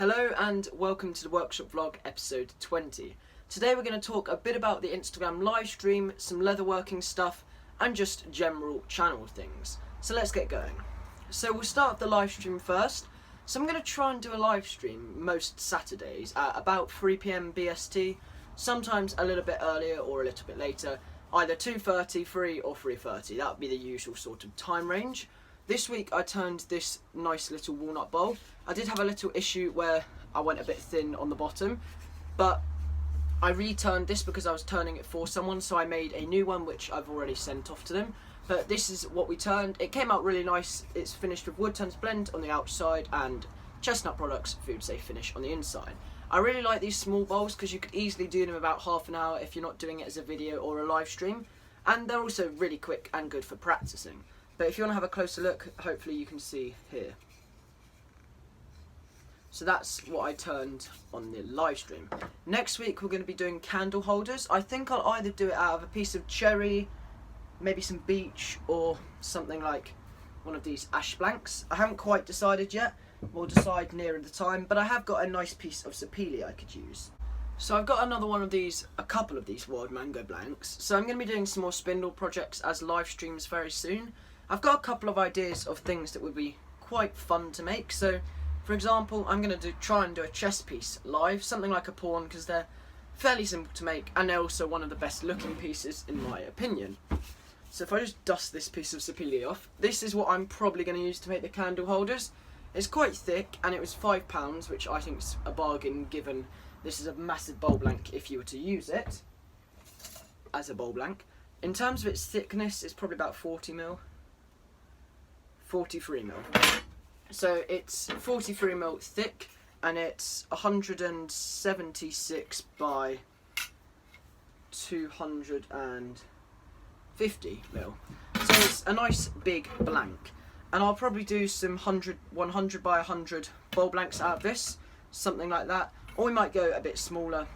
Hello and welcome to the workshop vlog episode 20. Today we're going to talk a bit about the Instagram live stream, some leatherworking stuff and just general channel things. So let's get going. So we'll start with the live stream first. So I'm going to try and do a live stream most Saturdays at about 3 PM BST, sometimes a little bit earlier or a little bit later, either 2:30, 3 or 3:30. That would be the usual sort of time range. This week I turned this nice little walnut bowl. I did have a little issue where I went a bit thin on the bottom, but I returned this because I was turning it for someone, so I made a new one which I've already sent off to them. But this is what we turned. It came out really nice. It's finished with wood tones blend on the outside and chestnut products food safe finish on the inside. I really like these small bowls because you could easily do them about half an hour if you're not doing it as a video or a live stream, and they're also really quick and good for practicing. But if you want to have a closer look, hopefully you can see here. So that's what I turned on the live stream. Next week we're going to be doing candle holders. I think I'll either do it out of a piece of cherry, maybe some beech, or something like one of these ash blanks. I haven't quite decided yet. We'll decide nearer the time, but I have got a nice piece of sapele I could use. So I've got another one of these, a couple of these wild mango blanks. So I'm going to be doing some more spindle projects as live streams very soon. I've got a couple of ideas of things that would be quite fun to make. So, for example, I'm going to try and do a chest piece live, something like a pawn, because they're fairly simple to make, and they're also one of the best looking pieces in my opinion. So if I just dust this piece of sapele off, this is what I'm probably going to use to make the candle holders. It's quite thick, and it was £5, which I think is a bargain given this is a massive bowl blank if you were to use it as a bowl blank. In terms of its thickness, it's probably about 40mm. 43mm. So it's 43mm thick, and it's 176 by 250mm. So it's a nice big blank. And I'll probably do some 100 by 100 bowl blanks out of this, something like that. Or we might go a bit smaller.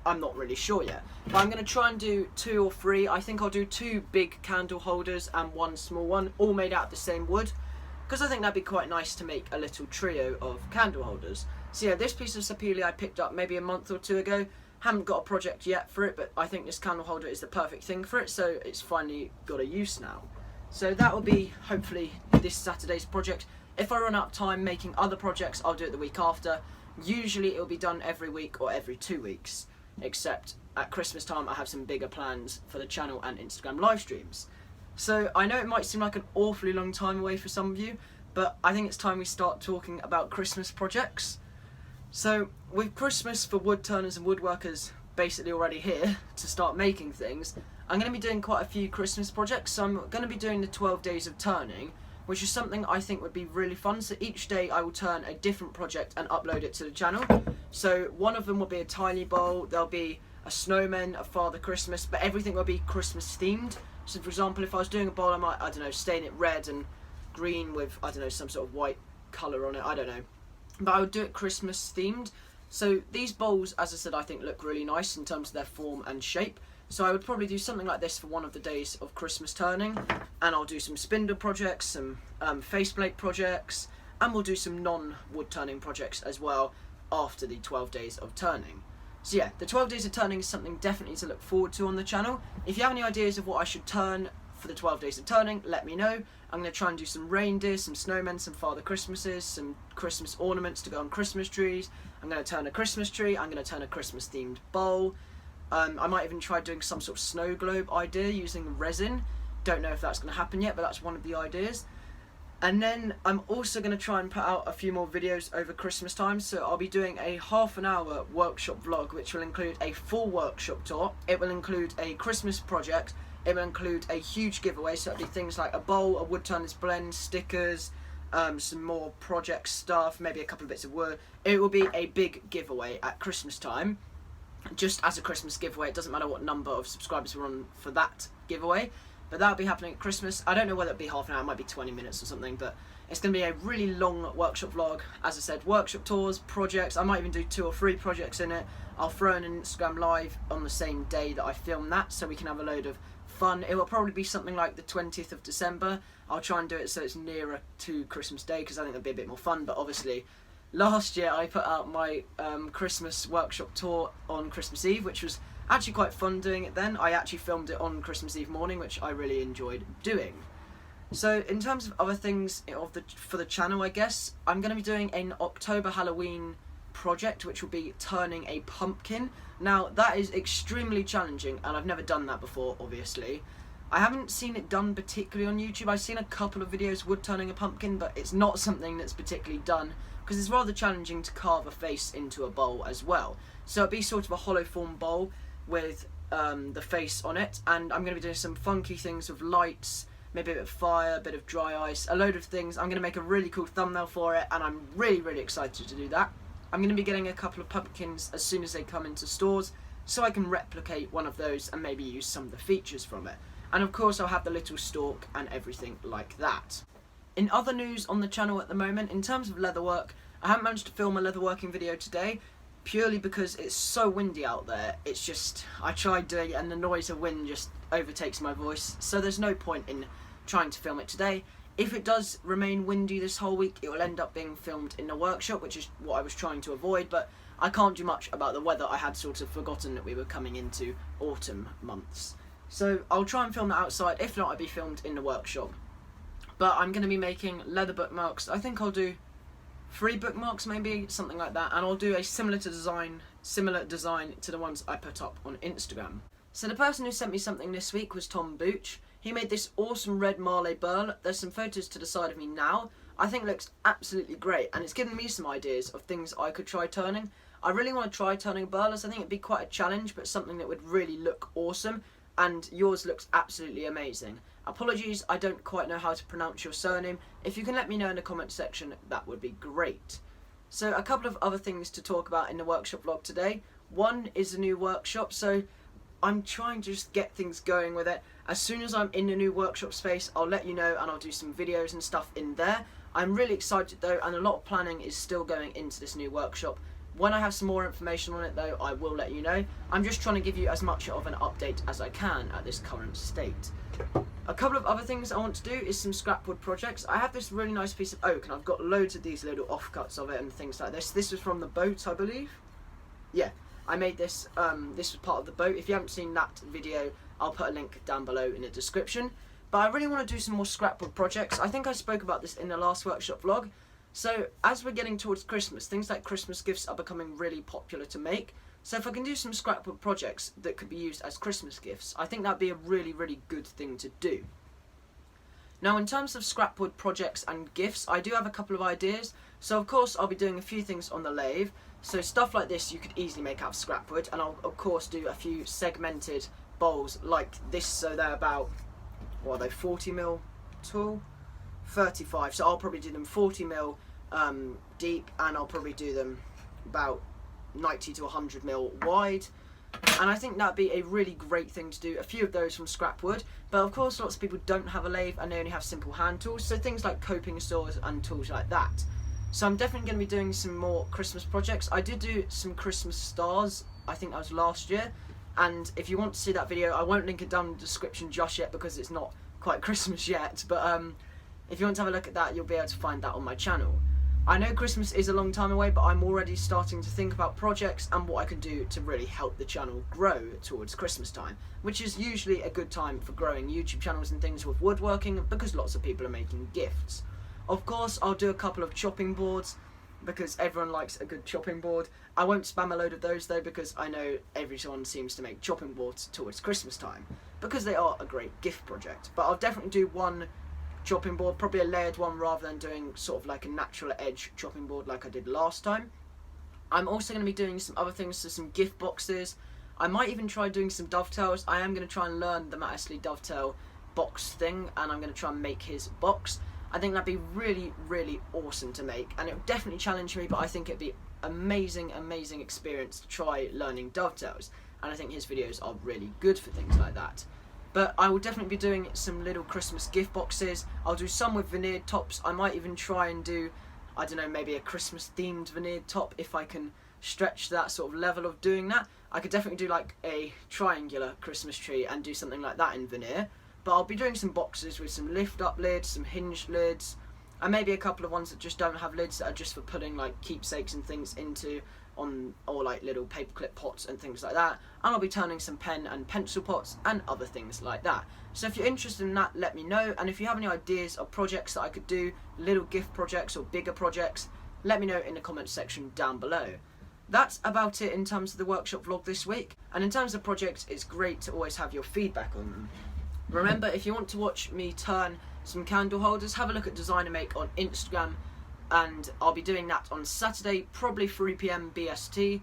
I'm not really sure yet. But I'm going to try and do 2 or 3. I think I'll do 2 big candle holders and 1 small one, all made out of the same wood, because I think that'd be quite nice to make a little trio of candle holders. So yeah, this piece of sapele I picked up maybe a month or 2 ago. Haven't got a project yet for it, but I think this candle holder is the perfect thing for it, so it's finally got a use now. So that will be hopefully this Saturday's project. If I run out of time making other projects, I'll do it the week after. Usually it'll be done every week or every 2 weeks, except at Christmas time I have some bigger plans for the channel and Instagram live streams. So I know it might seem like an awfully long time away for some of you, but I think it's time we start talking about Christmas projects. So with Christmas for wood turners and woodworkers basically already here to start making things, I'm going to be doing quite a few Christmas projects. So I'm going to be doing the 12 days of turning, which is something I think would be really fun. So each day I will turn a different project and upload it to the channel. So one of them will be a tiny bowl, there'll be a snowman, a Father Christmas, but everything will be Christmas themed. So for example, if I was doing a bowl, I might, I don't know, stain it red and green with, I don't know, some sort of white colour on it, I don't know. But I would do it Christmas themed. So these bowls, as I said, I think look really nice in terms of their form and shape. So I would probably do something like this for one of the days of Christmas turning. And I'll do some spindle projects, some faceplate projects, and we'll do some non-wood turning projects as well after the 12 days of turning. So yeah, the 12 days of turning is something definitely to look forward to on the channel. If you have any ideas of what I should turn for the 12 days of turning, let me know. I'm going to try and do some reindeer, some snowmen, some Father Christmases, some Christmas ornaments to go on Christmas trees. I'm going to turn a Christmas tree, I'm going to turn a Christmas themed bowl. I might even try doing some sort of snow globe idea using resin. Don't know if that's going to happen yet, but that's one of the ideas. And then I'm also going to try and put out a few more videos over Christmas time. So I'll be doing a half-an-hour workshop vlog, which will include a full workshop tour. It will include a Christmas project. It will include a huge giveaway. So it'll be things like a bowl, a wood turners blend, stickers, some more project stuff, maybe a couple of bits of wood. It will be a big giveaway at Christmas time. Just as a Christmas giveaway. It doesn't matter what number of subscribers we're on for that giveaway. But that'll be happening at Christmas. I don't know whether it'll be half an hour, it might be 20 minutes or something, but it's going to be a really long workshop vlog. As I said, workshop tours, projects, I might even do 2 or 3 projects in it. I'll throw in an Instagram live on the same day that I film that, so we can have a load of fun. It will probably be something like the 20th of December. I'll try and do it so it's nearer to Christmas Day, because I think it'll be a bit more fun, but obviously last year I put out my Christmas workshop tour on Christmas Eve, which was actually quite fun doing it then. I actually filmed it on Christmas Eve morning, which I really enjoyed doing. So in terms of other things for the channel, I guess, I'm going to be doing an October Halloween project, which will be turning a pumpkin. Now, that is extremely challenging, and I've never done that before, obviously. I haven't seen it done particularly on YouTube. I've seen a couple of videos wood turning a pumpkin, but it's not something that's particularly done, because it's rather challenging to carve a face into a bowl as well. So it'd be sort of a hollow form bowl with the face on it, and I'm going to be doing some funky things with lights, maybe a bit of fire, a bit of dry ice, a load of things. I'm going to make a really cool thumbnail for it, and I'm really excited to do that. I'm going to be getting a couple of pumpkins as soon as they come into stores, so I can replicate one of those and maybe use some of the features from it. And of course I'll have the little stalk and everything like that. In other news on the channel at the moment, in terms of leatherwork, I haven't managed to film a leatherworking video today, purely because it's so windy out there. It's just, I tried doing it and the noise of wind just overtakes my voice, so there's no point in trying to film it today. If it does remain windy this whole week, it will end up being filmed in the workshop, which is what I was trying to avoid, but I can't do much about the weather. I had sort of forgotten that we were coming into autumn months. So I'll try and film that outside. If not, I'll be filmed in the workshop. But I'm going to be making leather bookmarks. I think I'll do 3 bookmarks, maybe, something like that, and I'll do a similar design to the ones I put up on Instagram. So the person who sent me something this week was Tom Booch. He made this awesome red Marley burl. There's some photos to the side of me now. I think it looks absolutely great, and it's given me some ideas of things I could try turning. I really want to try turning a burl, as I think it'd be quite a challenge, but something that would really look awesome, and yours looks absolutely amazing. Apologies, I don't quite know how to pronounce your surname. If you can let me know in the comment section, that would be great. So a couple of other things to talk about in the workshop vlog today. One is the new workshop, so I'm trying to just get things going with it. As soon as I'm in the new workshop space, I'll let you know, and I'll do some videos and stuff in there. I'm really excited though, and a lot of planning is still going into this new workshop. When I have some more information on it though, I will let you know. I'm just trying to give you as much of an update as I can at this current state. A couple of other things I want to do is some scrapwood projects. I have this really nice piece of oak, and I've got loads of these little offcuts of it and things like this. This was from the boat, I believe. Yeah, I made this, this was part of the boat. If you haven't seen that video, I'll put a link down below in the description. But I really want to do some more scrapwood projects. I think I spoke about this in the last workshop vlog. So as we're getting towards Christmas, things like Christmas gifts are becoming really popular to make. So if I can do some scrapwood projects that could be used as Christmas gifts, I think that'd be a really good thing to do. Now in terms of scrapwood projects and gifts, I do have a couple of ideas. So of course I'll be doing a few things on the lathe. So stuff like this you could easily make out of scrapwood, and I'll of course do a few segmented bowls like this. So they're about, what are they, 40mm tall? 35, so I'll probably do them 40mm deep, and I'll probably do them about 90 to 100mm wide, and I think that'd be a really great thing to do, a few of those from scrap wood. But of course lots of people don't have a lathe and they only have simple hand tools, so things like coping saws and tools like that. So I'm definitely going to be doing some more Christmas projects. I did do some Christmas stars, I think that was last year, and if you want to see that video, I won't link it down in the description just yet because it's not quite Christmas yet, but if you want to have a look at that, you'll be able to find that on my channel. I know Christmas is a long time away, but I'm already starting to think about projects and what I can do to really help the channel grow towards Christmas time, which is usually a good time for growing YouTube channels and things with woodworking, because lots of people are making gifts. Of course, I'll do a couple of chopping boards, because everyone likes a good chopping board. I won't spam a load of those though, because I know everyone seems to make chopping boards towards Christmas time, because they are a great gift project. But I'll definitely do one chopping board, probably a layered one rather than doing sort of like a natural edge chopping board like I did last time. I'm also going to be doing some other things, so some gift boxes. I might even try doing some dovetails. I am going to try and learn the Matt Esley dovetail box thing, and I'm going to try and make his box. I think that'd be really awesome to make, and it would definitely challenge me, but I think it'd be amazing experience to try learning dovetails, and I think his videos are really good for things like that. But I will definitely be doing some little Christmas gift boxes. I'll do some with veneered tops. I might even try and do, I don't know, maybe a Christmas themed veneered top if I can stretch that sort of level of doing that. I could definitely do like a triangular Christmas tree and do something like that in veneer. But I'll be doing some boxes with some lift up lids, some hinged lids, and maybe a couple of ones that just don't have lids, that are just for putting like keepsakes and things into, or like little paperclip pots and things like that. And I'll be turning some pen and pencil pots and other things like that. So if you're interested in that, let me know, and if you have any ideas of projects that I could do, little gift projects or bigger projects, let me know in the comments section down below. That's about it in terms of the workshop vlog this week, and in terms of projects, it's great to always have your feedback on them. Remember, if you want to watch me turn some candle holders, have a look at Design and Make on Instagram, and I'll be doing that on Saturday, probably 3 PM BST.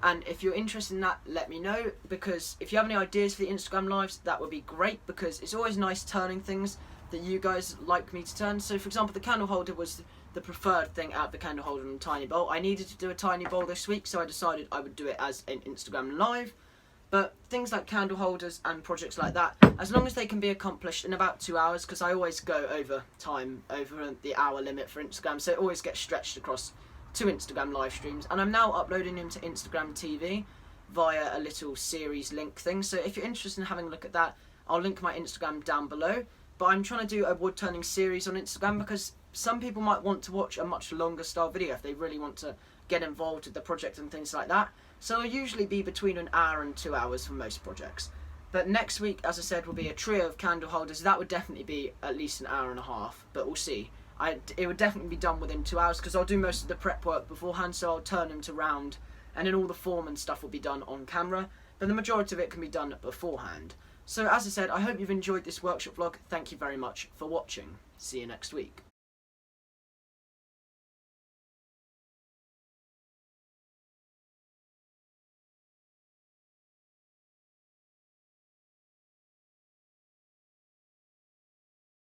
And if you're interested in that, let me know, because if you have any ideas for the Instagram lives, that would be great, because it's always nice turning things that you guys like me to turn. So for example, the candle holder was the preferred thing out of the candle holder and tiny bowl. I needed to do a tiny bowl this week, so I decided I would do it as an Instagram live. But things like candle holders and projects like that, as long as they can be accomplished in about 2 hours, because I always go over time, over the hour limit for Instagram, so it always gets stretched across 2 Instagram live streams. And I'm now uploading them to Instagram TV via a little series link thing. So if you're interested in having a look at that, I'll link my Instagram down below. But I'm trying to do a wood turning series on Instagram, because some people might want to watch a much longer style video if they really want to get involved with the project and things like that. So it'll usually be between an hour and 2 hours for most projects. But next week, as I said, will be a trio of candle holders. That would definitely be at least an hour and a half, but we'll see. It would definitely be done within 2 hours, because I'll do most of the prep work beforehand, so I'll turn them to round, and then all the form and stuff will be done on camera, but the majority of it can be done beforehand. So as I said, I hope you've enjoyed this workshop vlog. Thank you very much for watching. See you next week.